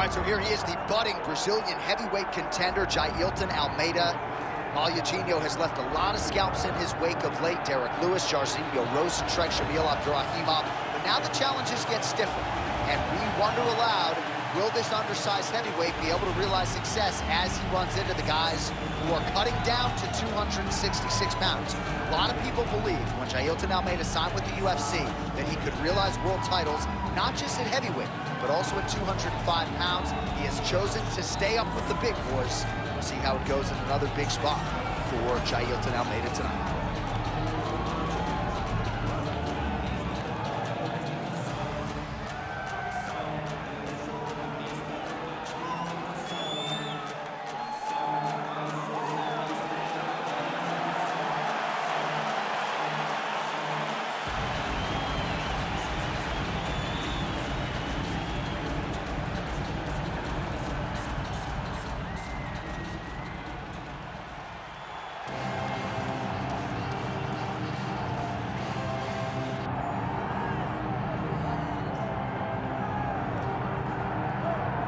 right, so here he is, the budding Brazilian heavyweight contender, Jailton Almeida. Malhadinho has left a lot of scalps in his wake of late. Derek Lewis, Jairzinho Rozenstruik, Shamil Abdurrahimov. But now the challenges get stiffer. And we wonder aloud, will this undersized heavyweight be able to realize success as he runs into the guys who are cutting down to 266 pounds? A lot of people believe when Jailton Almeida signed with the UFC that he could realize world titles, not just at heavyweight, but also at 205 pounds. He has chosen to stay up with the big boys. We'll see how it goes in another big spot for Jailton Almeida tonight.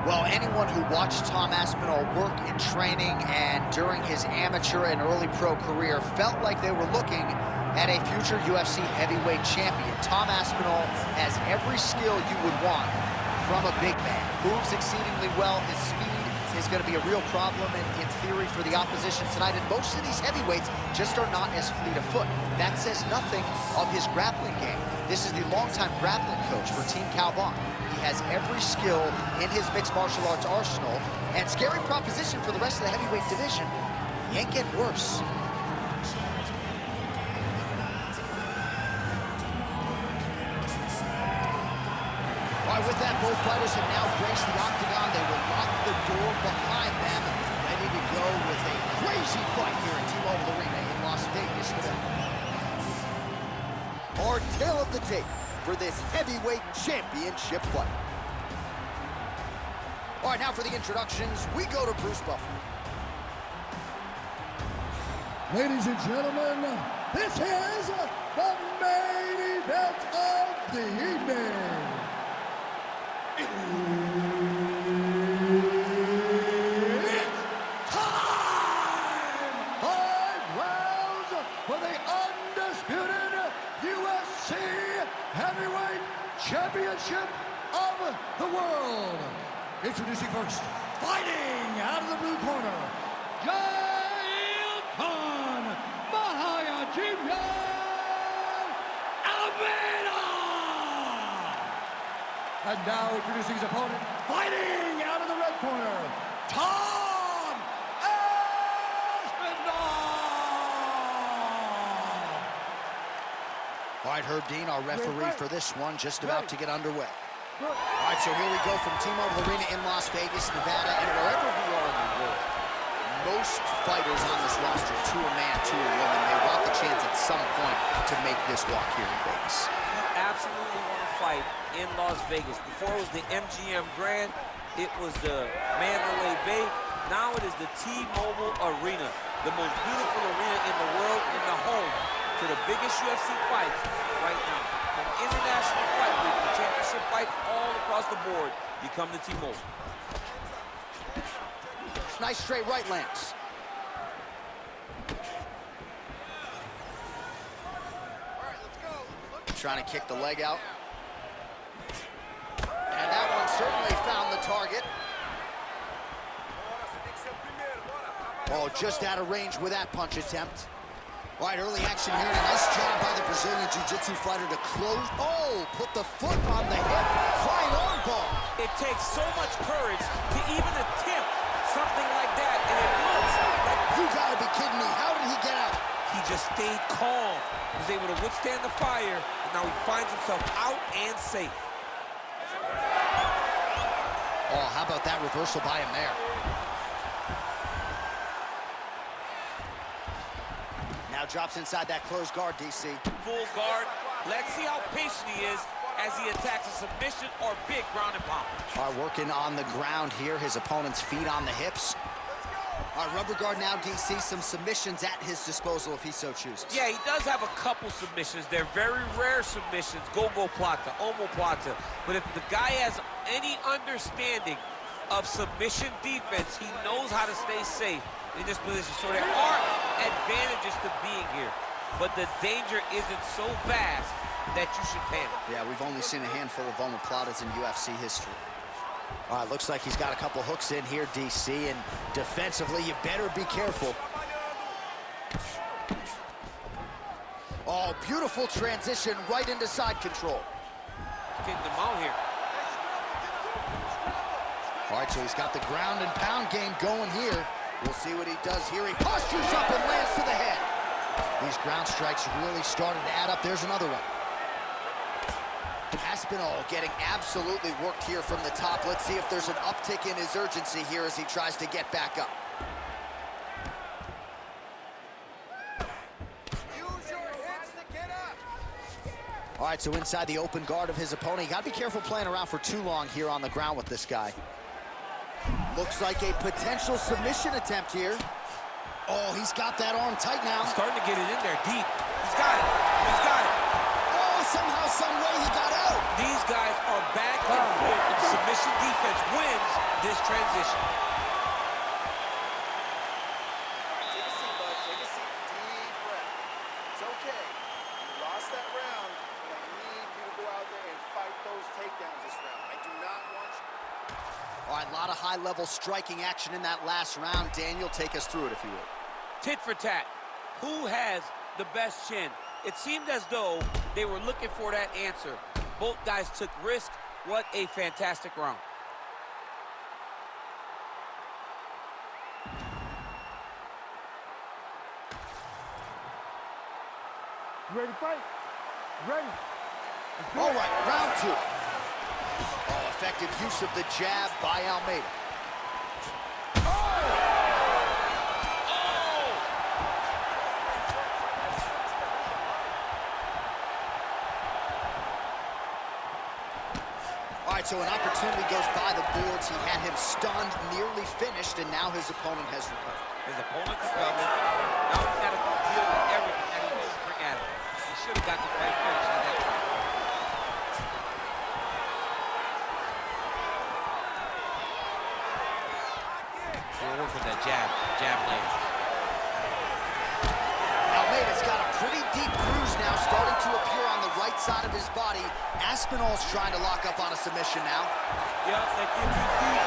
Well, anyone who watched Tom Aspinall work in training and during his amateur and early pro career felt like they were looking at a future UFC heavyweight champion. Tom Aspinall has every skill you would want from a big man. Moves exceedingly well. His speed is going to be a real problem in theory for the opposition tonight. And most of these heavyweights just are not as fleet of foot. That says nothing of his grappling game. This is the longtime grappling coach for Team Calvon. He has every skill in his mixed martial arts arsenal, and scary proposition for the rest of the heavyweight division. He ain't getting worse. All right, with that, both fighters have now braced the octagon. They will lock the door behind them, ready to go with a crazy fight here at T-Mobile Arena in Las Vegas, Nevada. Our tale of the tape for this heavyweight championship fight. All right, now for the introductions, we go to Bruce Buffer. Ladies and gentlemen, this is the main event of the evening. It's time! 5 rounds for the undisputed UFC Heavyweight Championship of the world. Introducing first, fighting out of the blue corner, Jailton Almeida! And now introducing his opponent, fighting out of the red corner, Tom Aspinall! All right, Herb Dean, our referee for this one, just about to get underway. All right, so here we go from T-Mobile Arena in Las Vegas, Nevada, and wherever we are in the world, most fighters on this roster, to a man, to a woman, they want the chance at some point to make this walk here in Vegas. You absolutely want to fight in Las Vegas. Before it was the MGM Grand, it was the Mandalay Bay. Now it is the T-Mobile Arena, the most beautiful arena in the world, and the home to the biggest UFC fights right now. From International Fight Week, the championship fights all across the board, you come to T-Mobile. Nice straight right lands. Trying to kick the leg out. And that one certainly found the target. Oh, just out of range with that punch attempt. All right, early action here. A nice job by the Brazilian Jiu-Jitsu fighter to close. Oh, put the foot on the hip. Flying arm ball. It takes so much courage to even attempt something like that, and it looks like... You gotta be kidding me. How did he get out? He just stayed calm. He was able to withstand the fire, and now he finds himself out and safe. Oh, how about that reversal by him there? Now drops inside that closed guard, DC. Full guard. Let's see how patient he is as he attacks a submission or big ground and pound. All right, working on the ground here. His opponent's feet on the hips. All right, rubber guard now, DC. Some submissions at his disposal if he so chooses. Yeah, he does have a couple submissions. They're very rare submissions. Go-go plata, omoplata. But if the guy has any understanding of submission defense. He knows how to stay safe in this position. So there are advantages to being here, but the danger isn't so vast that you should panic. Yeah, we've only seen a handful of omoplatas in UFC history. All right, looks like he's got a couple hooks in here, DC, and defensively, you better be careful. Oh, beautiful transition right into side control. Getting them out here. All right, so he's got the ground and pound game going here. We'll see what he does here. He postures up and lands to the head. These ground strikes really started to add up. There's another one. Aspinall getting absolutely worked here from the top. Let's see if there's an uptick in his urgency here as he tries to get back up. Use your hands to get up. All right, so inside the open guard of his opponent. You got to be careful playing around for too long here on the ground with this guy. Looks like a potential submission attempt here. Oh, he's got that arm tight now. He's starting to get it in there deep. He's got it. He's got it. Oh, somehow, some way he got out. These guys are back and forth. The submission defense wins this transition. Take a seat, bud. Take a seat. Deep breath. It's okay. You lost that round, but I need you to go out there and fight those takedowns this round. I do not want you. All right, a lot of high-level striking action in that last round. Daniel, take us through it, if you would. Tit for tat. Who has the best chin? It seemed as though they were looking for that answer. Both guys took risk. What a fantastic round. You ready to fight? Ready. All right, round two. Oh, effective use of the jab by Almeida. All right, so an opportunity goes by the boards. He had him stunned, nearly finished, and now his opponent has recovered. His opponent recovered. Now he's got to deal with everything that he wants to bring at him. He should have got the fight finish on that. Forward for that jab lands. Almeida's got a pretty deep bruise now, starting to appear on the right side of his body. Aspinall's trying to lock up on a submission now. Yep, that gives you deep.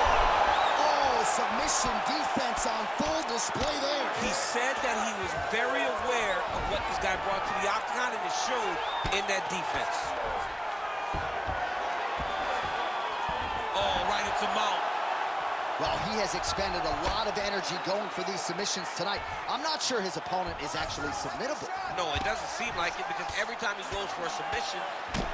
Oh, submission defense on full display there. He said that he was very aware of what this guy brought to the octagon, and it showed in that defense. Oh, right into mount. Well, he has expended a lot of energy going for these submissions tonight. I'm not sure his opponent is actually submittable. No, it doesn't seem like it, because every time he goes for a submission,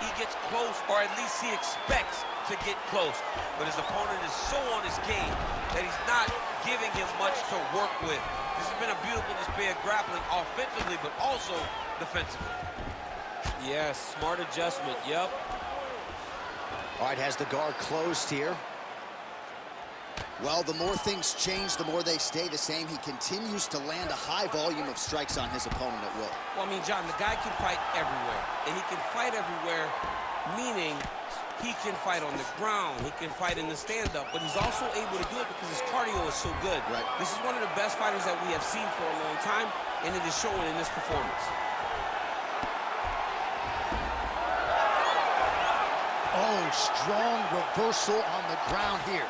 he gets close, or at least he expects to get close. But his opponent is so on his game that he's not giving him much to work with. This has been a beautiful display of grappling offensively, but also defensively. Yes, smart adjustment, yep. All right, has the guard closed here. Well, the more things change, the more they stay the same. He continues to land a high volume of strikes on his opponent at will. Well, I mean, John, the guy can fight everywhere. And he can fight everywhere, meaning he can fight on the ground. He can fight in the stand-up. But he's also able to do it because his cardio is so good. Right. This is one of the best fighters that we have seen for a long time, and it is showing in this performance. Oh, strong reversal on the ground here.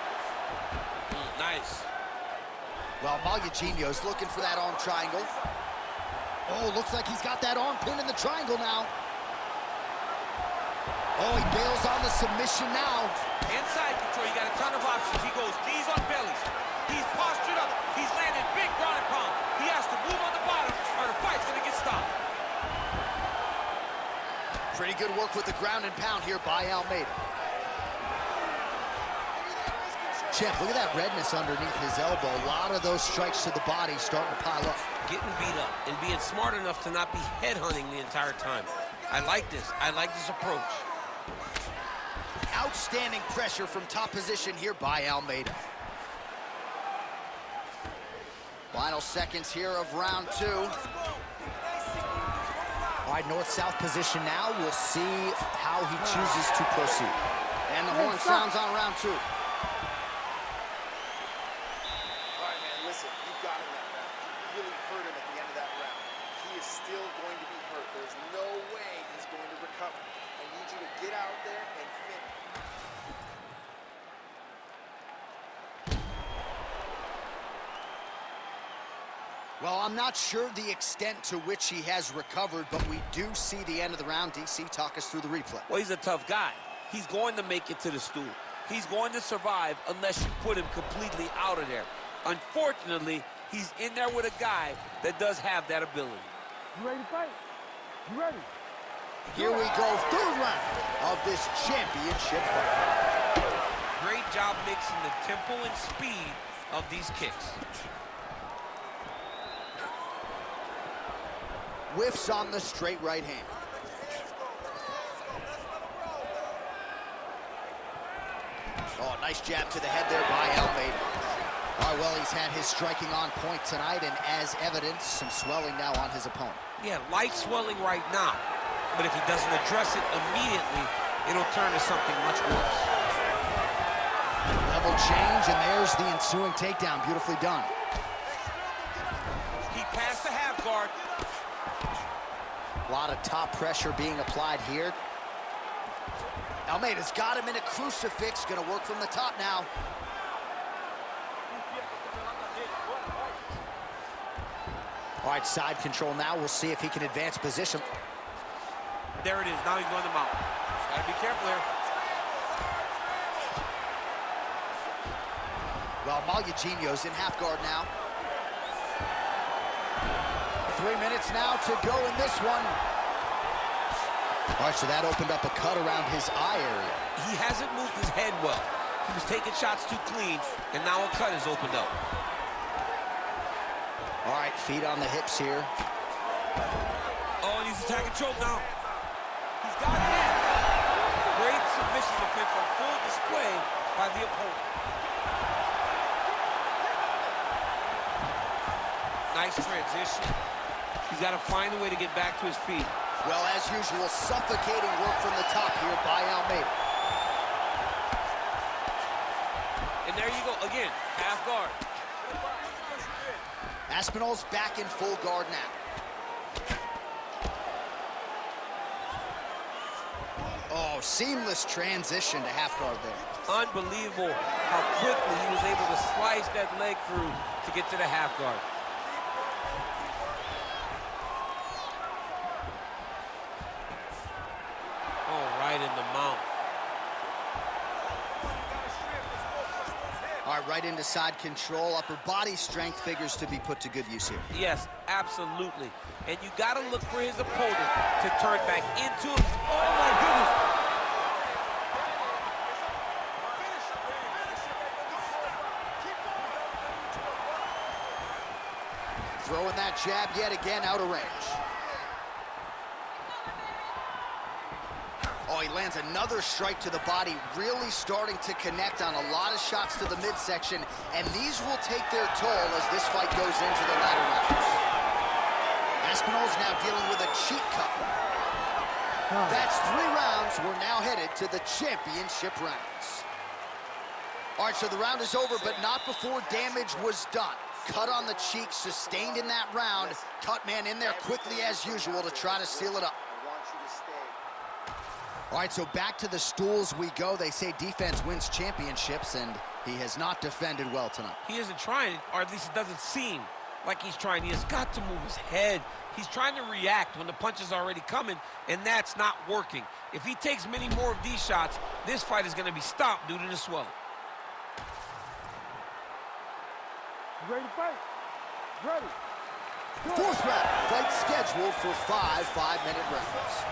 Nice. Well, Malugino's looking for that arm triangle. Oh, looks like he's got that arm pinned in the triangle now. Oh, he bails on the submission now. Inside control, you got a ton of options. He goes knees on bellies. He's postured up. He's landing big ground and pound. He has to move on the bottom, or the fight's gonna get stopped. Pretty good work with the ground and pound here by Almeida. Champ, look at that redness underneath his elbow. A lot of those strikes to the body starting to pile up. Getting beat up and being smart enough to not be headhunting the entire time. I like this. I like this approach. Outstanding pressure from top position here by Almeida. Final seconds here of round two. All right, north-south position now. We'll see how he chooses to proceed. And the horn sounds on round two. Well, I'm not sure the extent to which he has recovered, but we do see the end of the round. DC, talk us through the replay. Well, he's a tough guy. He's going to make it to the stool. He's going to survive unless you put him completely out of there. Unfortunately, he's in there with a guy that does have that ability. You ready to fight? You ready? Here we go, third round of this championship fight. Great job mixing the tempo and speed of these kicks. Whiffs on the straight right hand. Oh, nice jab to the head there by Almeida. All right, well, he's had his striking on point tonight, and as evidence, some swelling now on his opponent. Yeah, light swelling right now, but if he doesn't address it immediately, it'll turn to something much worse. Level change, and there's the ensuing takedown. Beautifully done. He passed the half guard. A lot of top pressure being applied here. Almeida's got him in a crucifix. Gonna work from the top now. All right, side control now. We'll see if he can advance position. There it is. Now he's going to mount. Gotta be careful here. Well, Malugino's in half guard now. 3 minutes now to go in this one. All right, so that opened up a cut around his eye area. He hasn't moved his head well. He was taking shots too clean, and now a cut has opened up. All right, feet on the hips here. Oh, and he's attacking choke now. He's got it in. Great submission defense on full display by the opponent. Nice transition. He's got to find a way to get back to his feet. Well, as usual, suffocating work from the top here by Almeida. And there you go, again, half guard. Aspinall's back in full guard now. Oh, seamless transition to half guard there. Unbelievable how quickly he was able to slice that leg through to get to the half guard. Oh, right in the mount. All right, right into side control. Upper body strength figures to be put to good use here. Yes, absolutely. And you got to look for his opponent to turn back into him. Oh, my goodness. Throwing that jab yet again out of range. Oh, he lands another strike to the body, really starting to connect on a lot of shots to the midsection, and these will take their toll as this fight goes into the latter rounds. Aspinall's now dealing with a cheek cut. That's 3 rounds. We're now headed to the championship rounds. All right, so the round is over, but not before damage was done. Cut on the cheek, sustained in that round. Cut man in there quickly as usual to try to seal it up. All right, so back to the stools we go. They say defense wins championships, and he has not defended well tonight. He isn't trying, or at least it doesn't seem like he's trying. He has got to move his head. He's trying to react when the punch is already coming, and that's not working. If he takes many more of these shots, this fight is going to be stopped due to the swelling. You ready to fight? Ready. Fourth round, fight scheduled for 5 5-minute rounds.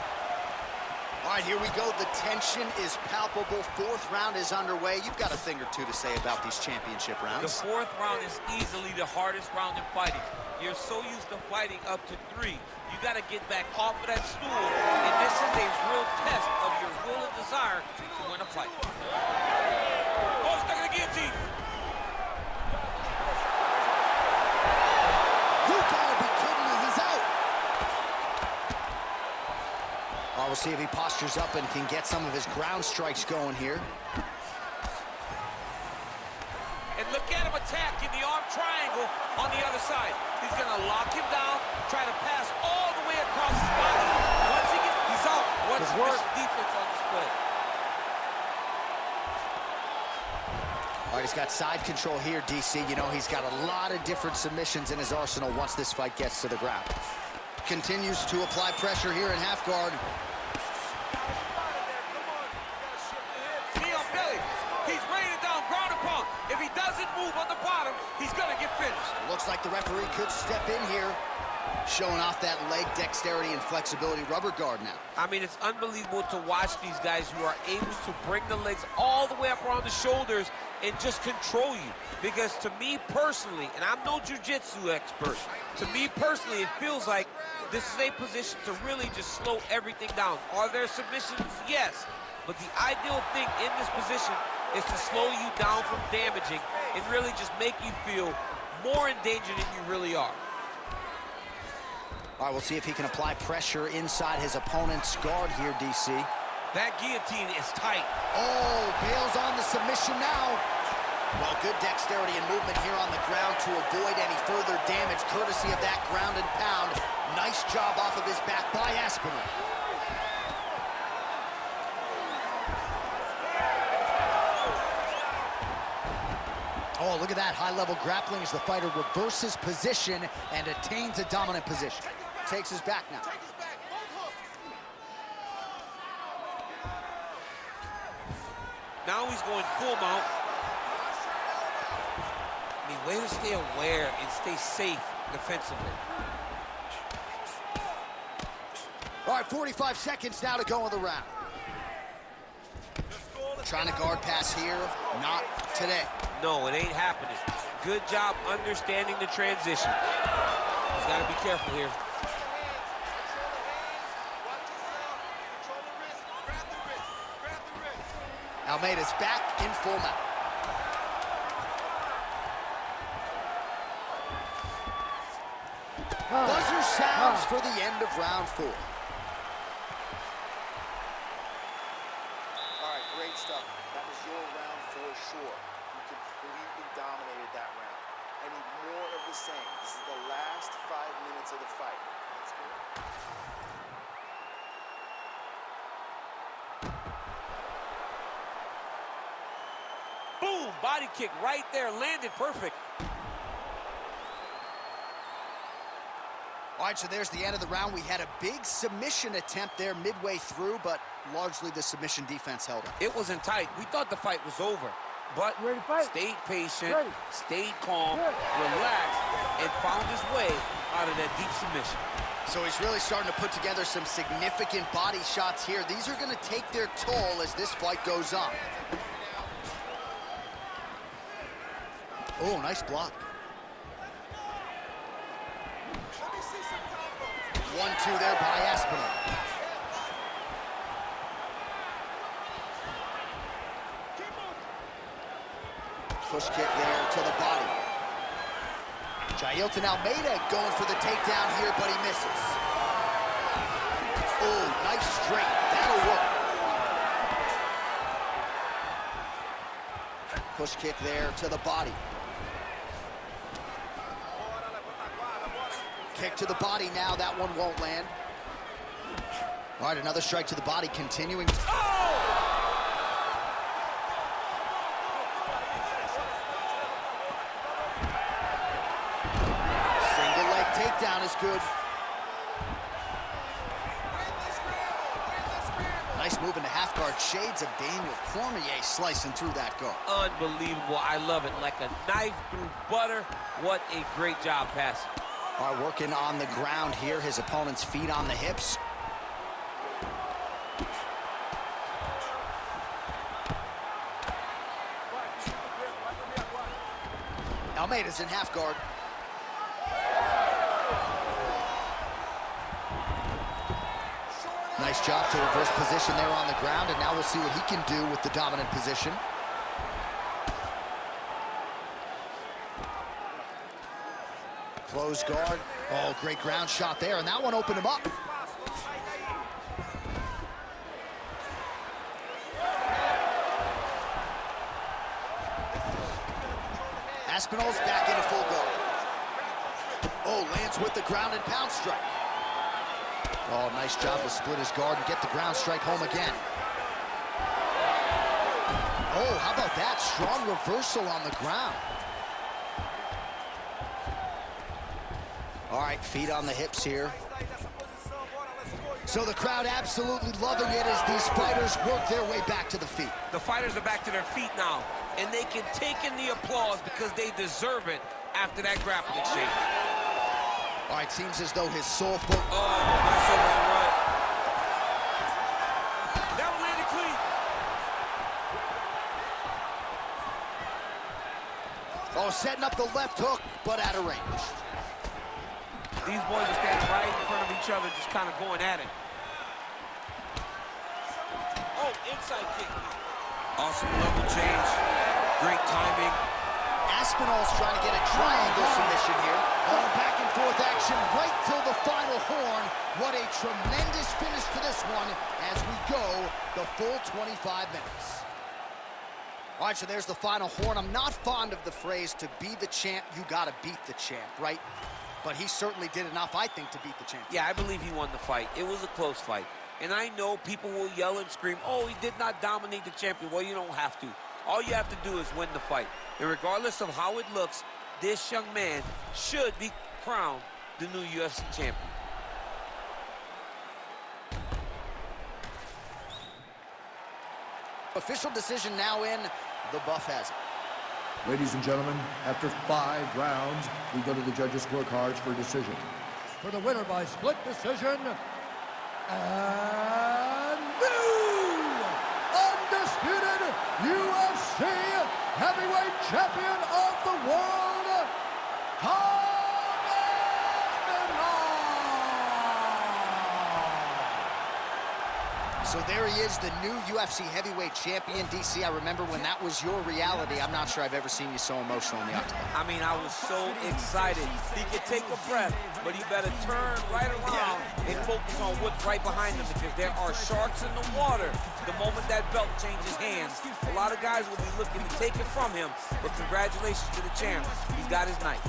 All right, here we go. The tension is palpable. Fourth round is underway. You've got a thing or two to say about these championship rounds. The fourth round is easily the hardest round in fighting. You're so used to fighting up to 3. You got to get back off of that stool, and this is a real test of your will and desire to win a fight. Oh, stuck in the guillotine. You gotta be kidding me. He's out. We'll see if he postures up and can get some of his ground strikes going here. And look at him attacking the arm triangle on the other side. He's going to lock him down, try to pass all the way across his body. Once he gets, he's out. Once he gets defense on display. All right, he's got side control here, DC. You know, he's got a lot of different submissions in his arsenal once this fight gets to the ground. Continues to apply pressure here in half guard. Knee on belly. He's raining down, ground and pound. If he doesn't move on the bottom, he's gonna get finished. Looks like the referee could step in here, showing off that leg dexterity and flexibility rubber guard now. I mean, it's unbelievable to watch these guys who are able to bring the legs all the way up around the shoulders and just control you. Because to me personally, and I'm no jiu-jitsu expert, to me personally, it feels like this is a position to really just slow everything down. Are there submissions? Yes. But the ideal thing in this position is to slow you down from damaging and really just make you feel more in danger than you really are. All right, we'll see if he can apply pressure inside his opponent's guard here, DC. That guillotine is tight. Oh, bails on the submission now. Well, good dexterity and movement here on the ground to avoid any further damage, courtesy of that ground and pound. Nice job off of his back by Aspinall. Oh, look at that high-level grappling as the fighter reverses position and attains a dominant position. Takes his back now. Now he's going full mount. I mean, way to stay aware and stay safe defensively. All right, 45 seconds now to go in the round. Trying to guard pass here, not today. No, it ain't happening. Good job understanding the transition. He's got to be careful here. Almeida's back in full mount. Buzzer sounds for the end of round 4. All right, great stuff. That was your round for sure. You completely dominated that round. I need more of the same. This is the last 5 minutes of the fight. Let's go. Boom! Body kick right there, landed perfect. All right, so there's the end of the round. We had a big submission attempt there midway through, but largely the submission defense held up. It wasn't tight. We thought the fight was over, but stayed patient, stayed calm, relaxed, and found his way out of that deep submission. So he's really starting to put together some significant body shots here. These are going to take their toll as this fight goes on. Oh, nice block. 1-2 there by Aspinall. Push kick there to the body. Jailton Almeida going for the takedown here, but he misses. Oh, nice straight. That'll work. Push kick there to the body. Kick to the body now. That one won't land. All right, another strike to the body, continuing. Oh! Single leg takedown is good. Nice move into half guard. Shades of Daniel Cormier slicing through that guard. Unbelievable. I love it. Like a knife through butter. What a great job passing. All right, working on the ground here. His opponent's feet on the hips. Almeida's in half guard. Nice job to reverse position there on the ground, and now we'll see what he can do with the dominant position. Close guard. Oh, great ground shot there, and that one opened him up. Aspinall's back into full guard. Oh, lands with the ground and pound strike. Oh, nice job to split his guard and get the ground strike home again. Oh, how about that? Strong reversal on the ground. All right, feet on the hips here. So the crowd absolutely loving it as these fighters work their way back to the feet. The fighters are back to their feet now, and they can take in the applause because they deserve it after that grappling exchange. All right, seems as though his soul focus. Oh, that's so right. That one landed clean. Oh, setting up the left hook, but out of range. These boys are standing right in front of each other, just kind of going at it. Oh, inside kick. Awesome level change. Great timing. Aspinall's trying to get a triangle submission here. Oh, back and forth action right till the final horn. What a tremendous finish to this one as we go the full 25 minutes. All right, so there's the final horn. I'm not fond of the phrase, to be the champ, you gotta beat the champ, right? But he certainly did enough, I think, to beat the champ. Yeah, I believe he won the fight. It was a close fight. And I know people will yell and scream, oh, he did not dominate the champion. Well, you don't have to. All you have to do is win the fight. And regardless of how it looks, this young man should be crowned the new UFC champion. Official decision now in. The buff has it. Ladies and gentlemen, after 5 rounds, we go to the judges' scorecards for a decision. For the winner by split decision, and new undisputed UFC heavyweight champion of the world, So there he is, the new UFC heavyweight champion. DC, I remember when that was your reality. I'm not sure I've ever seen you so emotional in the octagon. I mean, I was so excited. He could take a breath, but he better turn right around and focus on what's right behind him, because there are sharks in the water the moment that belt changes hands. A lot of guys will be looking to take it from him, but congratulations to the champ. He's got his night.